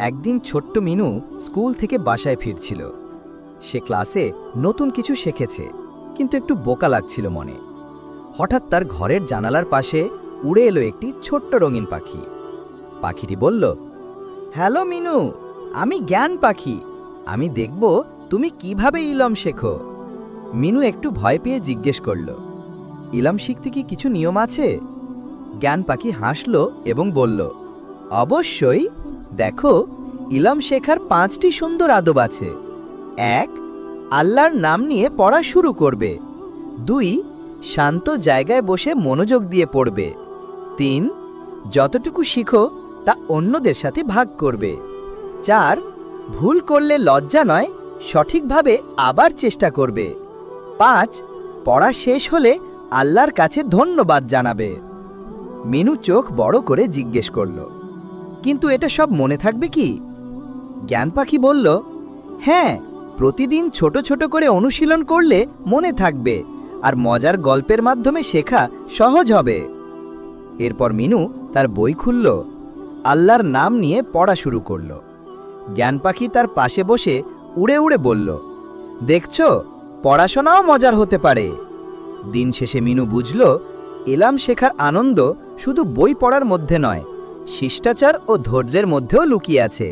একদিন ছোট্ট মিনু স্কুল থেকে বাসায় ফিরছিল। সে ক্লাসে নতুন কিছু শিখেছে, কিন্তু একটু বোকা লাগছিল মনে। হঠাৎ তার ঘরের জানালার পাশে উড়ে এলো একটি ছোট্ট রঙিন পাখি। পাখিটি বলল, হ্যালো মিনু, আমি জ্ঞান পাখি। আমি দেখব তুমি কিভাবে ইলম শেখো। মিনু একটু ভয় পেয়ে জিজ্ঞেস করল, ইলম শিখতে কি কিছু নিয়ম আছে? জ্ঞান পাখি হাসল এবং বলল, অবশ্যই। দেখো, ইলম শেখার 5টি সুন্দর আদব আছে। 1. আল্লাহর নাম নিয়ে পড়া শুরু করবে। 2. শান্ত জায়গায় বসে মনোযোগ দিয়ে পড়বে। 3. যতটুকু শিখো তা অন্যদের সাথে ভাগ করবে। 4. ভুল করলে লজ্জা নয়, সঠিকভাবে আবার চেষ্টা করবে। 5. পড়া শেষ হলে আল্লাহর কাছে ধন্যবাদ জানাবে। মিনু চোখ বড় করে জিজ্ঞেস করল, কিন্তু এটা সব মনে থাকবে কি? জ্ঞান পাখি বলল, হ্যাঁ, প্রতিদিন ছোট ছোট করে অনুশীলন করলে মনে থাকবে, আর মজার গল্পের মাধ্যমে শেখা সহজ হবে। এরপর মিনু তার বই খুলল, আল্লাহর নাম নিয়ে পড়া শুরু করল। জ্ঞান পাখি তার পাশে বসে উড়ে উড়ে বলল, দেখছো, পড়াশোনাও মজার হতে পারে। দিন শেষে মিনু বুঝল, ইলম শেখার আনন্দ শুধু বই পড়ার মধ্যে নয়, শিষ্টাচার ও ধৈর্যের মধ্যেও লুকিয়ে আছে।